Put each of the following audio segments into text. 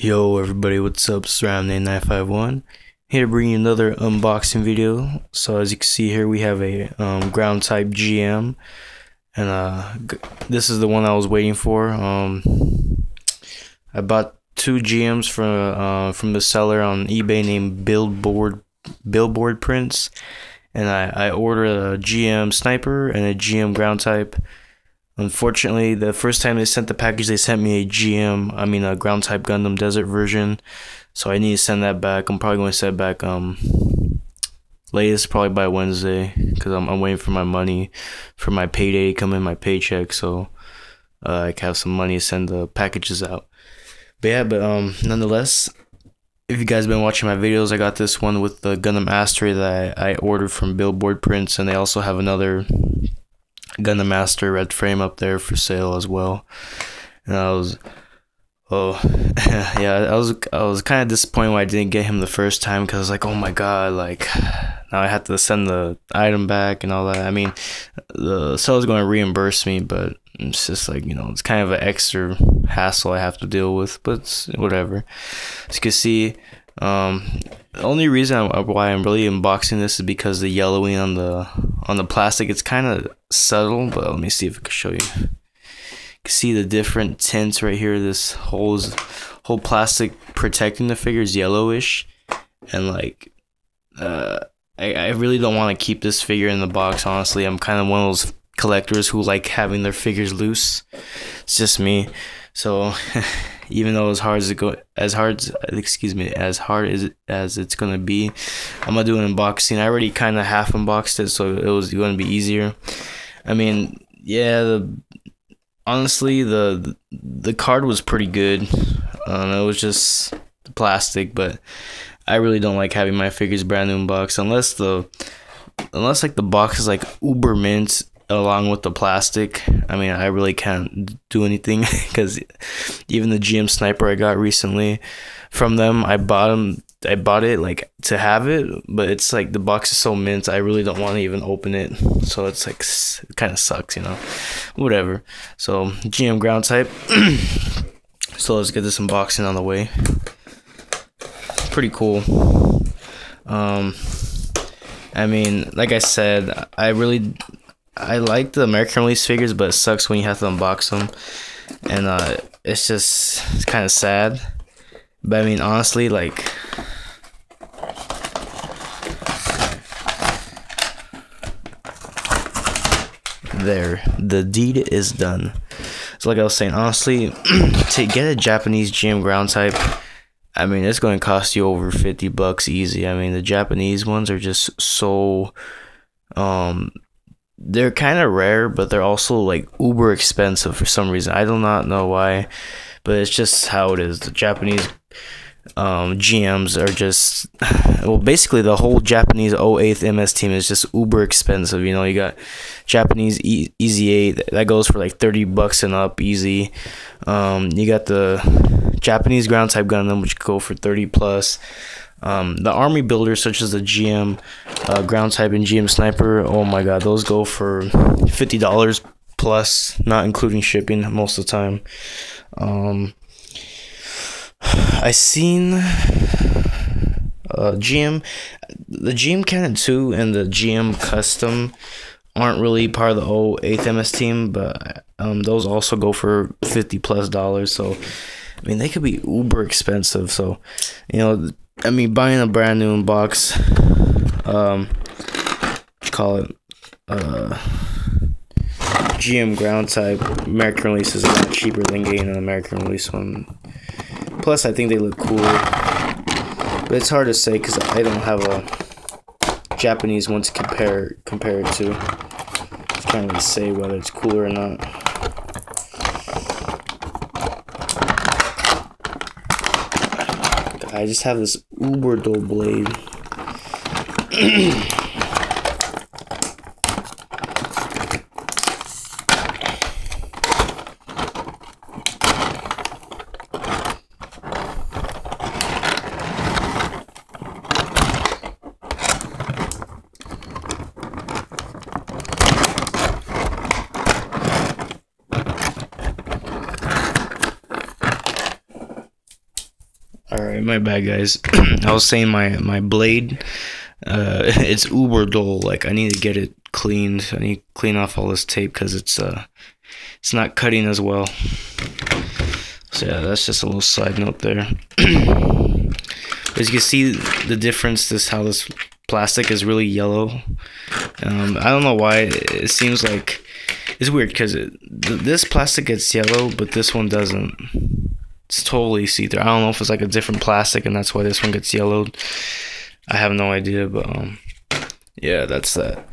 Yo everybody, what's up? It's RGM-79 here to bring you another unboxing video. So as you can see here, we have a ground type GM, and this is the one I was waiting for. I bought two GMs from the seller on eBay named Billboard Prints, and I ordered a GM sniper and a GM ground type. Unfortunately, the first time they sent the package, they sent me a ground type Gundam Desert version, so I need to send that back. I'm probably going to send it back latest probably by Wednesday, because I'm waiting for my money for my payday to come in, my paycheck, so I can have some money to send the packages out. But nonetheless, if you guys been watching my videos, I got this one with the Gundam MSIA that I ordered from Billboard Prints, and they also have another Gundam MSIA red frame up there for sale as well. And I was kind of disappointed when I didn't get him the first time, because I was like, oh my god, like now I have to send the item back and all that. I mean, the seller's going to reimburse me, but it's just like, you know, it's kind of an extra hassle I have to deal with, but it's whatever. As you can see, the only reason why I'm really unboxing this is because the yellowing on the plastic, it's kind of subtle, but let me see if I can show you. You can see the different tints right here. This whole plastic protecting the figure is yellowish, and like I really don't want to keep this figure in the box. Honestly, I'm kind of one of those collectors who like having their figures loose. It's just me. So even though as hard as it's gonna be, I'm gonna do an unboxing. I already kind of half unboxed it, so it was gonna be easier. I mean, yeah, honestly, the card was pretty good. It was just the plastic, but I really don't like having my figures brand new in box unless like the box is like uber mint along with the plastic. I mean, I really can't do anything, because even the GM sniper I got recently from them, I bought it like to have it, but it's like the box is so mint, I really don't want to even open it, so it's like, it kind of sucks, you know. Whatever. So GM ground type. So let's get this unboxing on the way. Pretty cool. I mean, like I said, I like the American release figures, but it sucks when you have to unbox them, and it's kind of sad. But I mean, honestly, like, there, the deed is done. So like I was saying, honestly, to get a Japanese GM ground type, I mean, it's going to cost you over $50 easy. I mean, the Japanese ones are just so they're kind of rare, but they're also like uber expensive for some reason. I do not know why, but it's just how it is. The Japanese GMs are just, well, basically the whole Japanese 08th MS team is just uber expensive. You know, you got Japanese Easy 8 that goes for like $30 and up easy. You got the Japanese ground type Gundam, which go for 30 plus. The army builders such as the GM ground type and GM sniper, oh my god, those go for $50 plus, not including shipping most of the time. I seen the GM Cannon 2 and the GM Custom aren't really part of the 08th MS team, but those also go for $50+. So I mean, they could be uber expensive. So, you know, I mean, buying a brand new box, GM ground type American release is a lot cheaper than getting an American release one. Plus, I think they look cool, but it's hard to say because I don't have a Japanese one to compare it to. I can't really say whether it's cooler or not. I just have this uber dull blade. Alright, my bad, guys. I was saying my blade, it's uber dull. Like, I need to get it cleaned. I need to clean off all this tape because it's not cutting as well. So yeah, that's just a little side note there. As you can see the difference, how this plastic is really yellow. I don't know why. It seems like it's weird because this plastic gets yellow, but this one doesn't. It's totally see-through. I don't know if it's like a different plastic and that's why this one gets yellowed. I have no idea, but yeah, that's that.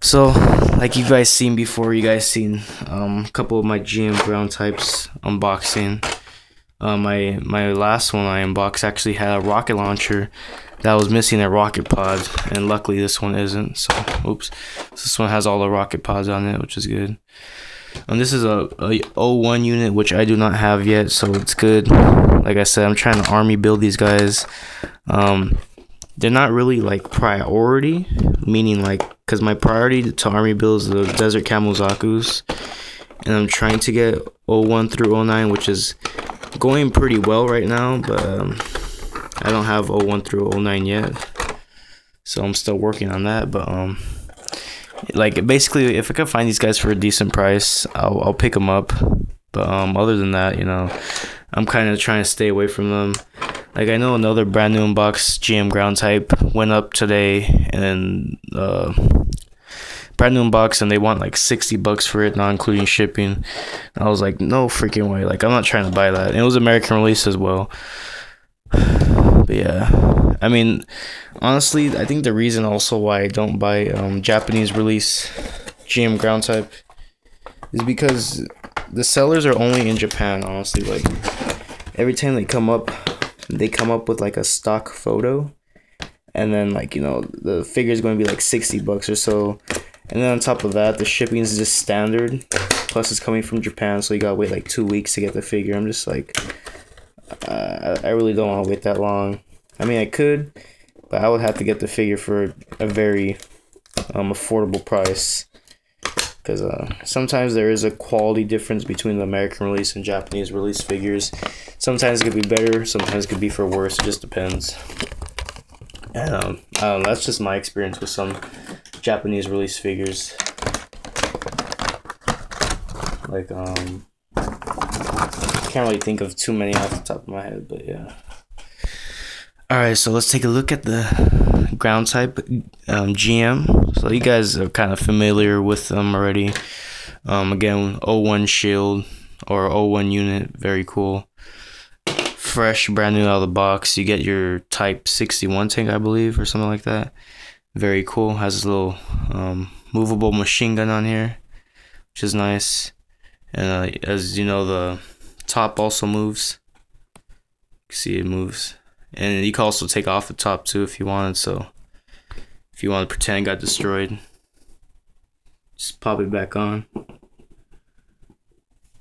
So, like you guys seen before, you guys seen a couple of my GM ground types unboxing. My last one I unboxed actually had a rocket launcher that was missing a rocket pod, and luckily this one isn't. So, oops, this one has all the rocket pods on it, which is good. And this is a 01 unit, which I do not have yet, so it's good. Like I said, I'm trying to army build these guys. They're not really like priority, meaning like, because my priority to army build is the Desert Kamozakus, and I'm trying to get 01 through 09, which is going pretty well right now, but I don't have 01 through 09 yet, so I'm still working on that. But like basically, if I can find these guys for a decent price, I'll pick them up. But other than that, you know, I'm kind of trying to stay away from them. Like, I know another brand new unboxed GM ground type went up today, and brand new unbox, and they want like $60 for it, not including shipping. I was like, no freaking way. Like, I'm not trying to buy that. And it was American release as well. But yeah, I mean, honestly, I think the reason also why I don't buy Japanese release GM ground type is because the sellers are only in Japan. Honestly, like, every time they come up with like a stock photo, and then, like, you know, the figure is going to be like $60 or so, and then on top of that, the shipping is just standard, plus it's coming from Japan, so you gotta wait like 2 weeks to get the figure. I'm just like, I really don't want to wait that long. I mean, I could, but I would have to get the figure for a very affordable price, because sometimes there is a quality difference between the American release and Japanese release figures. Sometimes it could be better, sometimes it could be for worse. It just depends. And I don't know, that's just my experience with some Japanese release figures. Like, can't really think of too many off the top of my head, but yeah. Alright, so let's take a look at the ground type GM. So you guys are kind of familiar with them already. Again, 01 shield or 01 unit, very cool. Fresh, brand new out of the box. You get your Type 61 tank, I believe, or something like that. Very cool. Has a little movable machine gun on here, which is nice. And as you know, the top also moves. You see it moves. And you can also take off the top too if you wanted. So if you want to pretend it got destroyed, just pop it back on.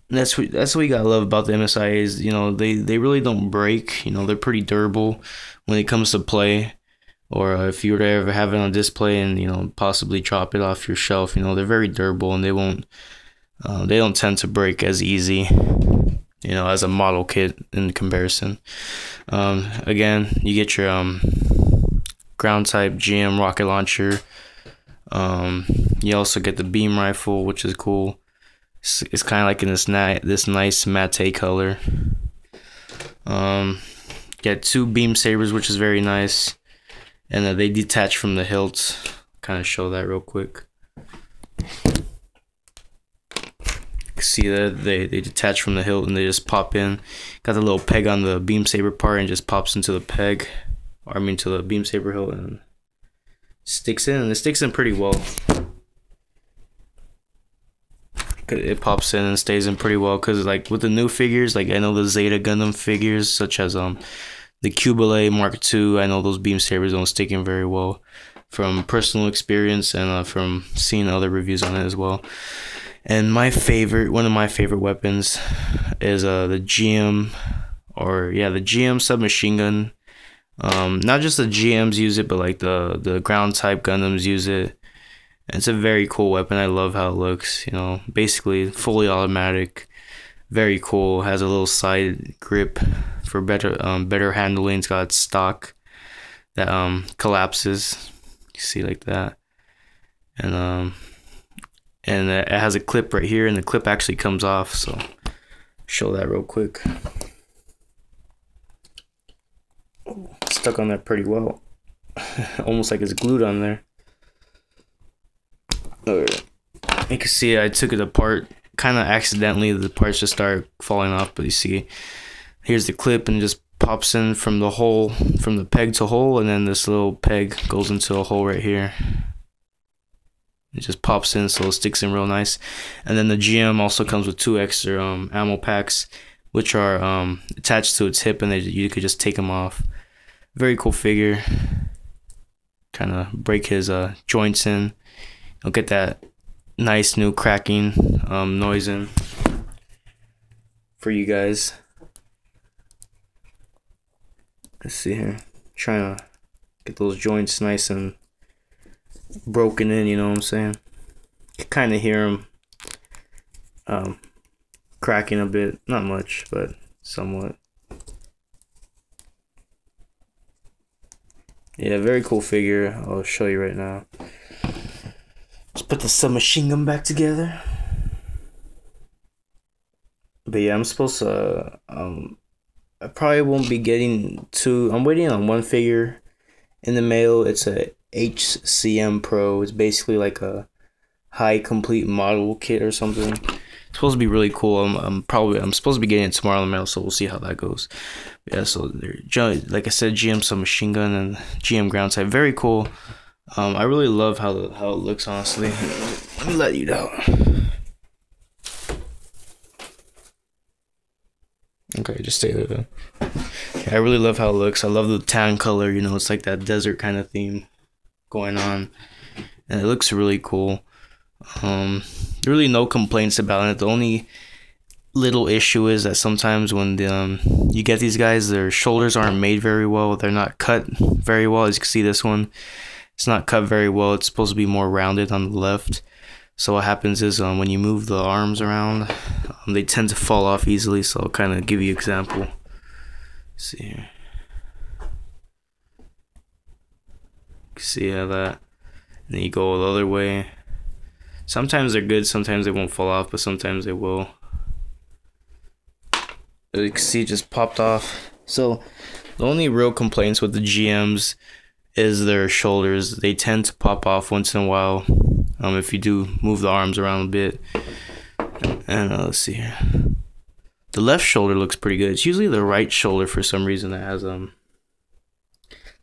And that's what you gotta love about the MSIAs. You know, they really don't break. You know, they're pretty durable when it comes to play. Or if you were to ever have it on display and, you know, possibly drop it off your shelf, you know, they're very durable, and they don't tend to break as easy, you know, as a model kit in comparison. Again, you get your ground type GM rocket launcher. You also get the beam rifle, which is cool. It's kind of like in this nice matte color. Get 2 beam sabers, which is very nice, and they detach from the hilt. Kind of show that real quick. See that they detach from the hilt and they just pop in. Got the little peg on the beam saber part and just pops into the peg, or I mean to the beam saber hilt, and sticks in, and it sticks in pretty well. It pops in and stays in pretty well, because like with the new figures, like I know the Zeta Gundam figures, such as the Cubile Mark II, I know those beam sabers don't stick in very well, from personal experience and from seeing other reviews on it as well. And one of my favorite weapons is the GM, the GM submachine gun. Not just the GMs use it, but like the ground type Gundams use it. It's a very cool weapon. I love how it looks. You know, basically fully automatic. Very cool. Has a little side grip for better handling. It's got stock that collapses. You see like that, and it has a clip right here, and the clip actually comes off. So show that real quick. Stuck on there pretty well. Almost like it's glued on there. You can see I took it apart kind of accidentally. The parts just start falling off, but you see here's the clip, and it just pops in from the hole, from the peg to hole, and then this little peg goes into a hole right here. It just pops in, so it sticks in real nice. And then the GM also comes with 2 extra ammo packs, which are attached to its hip, and you could just take them off. Very cool figure. Kind of break his joints in. You'll get that nice new cracking noise in for you guys. Let's see here. Trying to get those joints nice and broken in, you know what I'm saying? You kind of hear them cracking a bit. Not much, but somewhat. Yeah, very cool figure. I'll show you right now. Let's put the submachine gun back together. But yeah, I'm supposed to I probably won't be getting 2. I'm waiting on 1 figure in the mail. It's a HCM Pro. It's basically like a high complete model kit or something. It's supposed to be really cool. I'm supposed to be getting it tomorrow in the mail, so we'll see how that goes. Yeah, so like I said, GM submachine gun and GM ground type, very cool. I really love how it looks, honestly. Let me let you know. Okay, just stay there though. Yeah, I really love how it looks. I love the tan color, you know, it's like that desert kind of theme going on. And it looks really cool. Really no complaints about it. The only little issue is that sometimes when you get these guys, their shoulders aren't made very well. They're not cut very well. As you can see, this one, it's not cut very well. It's supposed to be more rounded on the left. So what happens is when you move the arms around, they tend to fall off easily. So I'll kind of give you an example. Let's see here. You can see how that, and then you go the other way. Sometimes they're good, sometimes they won't fall off, but sometimes they will. You can see it just popped off. So the only real complaints with the GMs is their shoulders. They tend to pop off once in a while if you do move the arms around a bit. And let's see here. The left shoulder looks pretty good. It's usually the right shoulder for some reason that has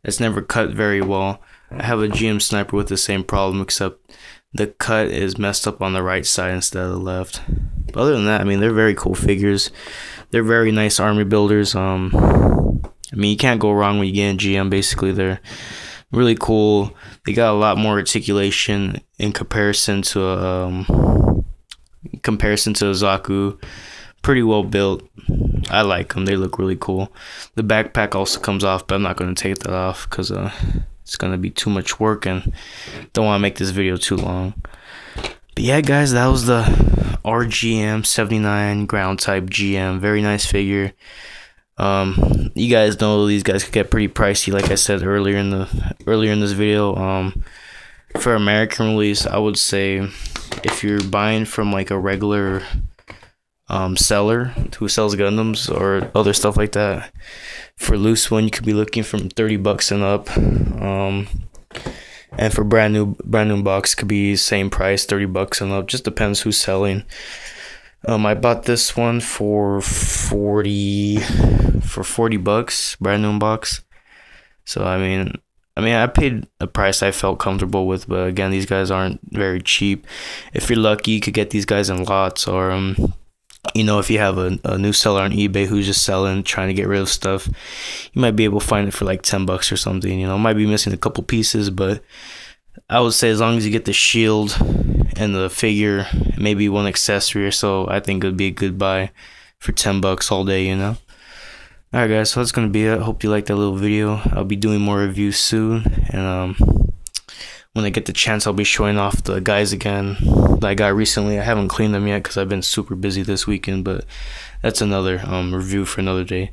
that's never cut very well. I have a GM sniper with the same problem, except the cut is messed up on the right side instead of the left. But other than that, I mean, they're very cool figures. They're very nice army builders. I mean, you can't go wrong when you get in GM. Basically, they're really cool. They got a lot more articulation in comparison to a Zaku. Pretty well built. I like them. They look really cool. The backpack also comes off, but I'm not going to take that off because it's going to be too much work and don't want to make this video too long. But yeah, guys, that was the RGM-79 ground type GM. Very nice figure. You guys know these guys could get pretty pricey, like I said earlier in this video. For American release, I would say if you're buying from like a regular seller who sells Gundams or other stuff like that, for loose one you could be looking from $30 and up. And for brand new box could be same price, $30 and up. Just depends who's selling. I bought this one for $40, brand new box. So I mean I paid a price I felt comfortable with, but again, these guys aren't very cheap. If you're lucky, you could get these guys in lots, or you know, if you have a new seller on eBay who's just selling, trying to get rid of stuff, you might be able to find it for like $10 or something. You know, might be missing a couple pieces, but I would say as long as you get the shield and the figure, maybe one accessory or so, I think it would be a good buy for $10 all day, you know. Alright guys, so that's gonna be it. Hope you liked that little video. I'll be doing more reviews soon, and when I get the chance, I'll be showing off the guys again that I got recently. I haven't cleaned them yet because I've been super busy this weekend, but that's another review for another day.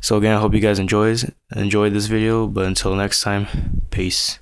So again, I hope you guys enjoy this video, but until next time, peace.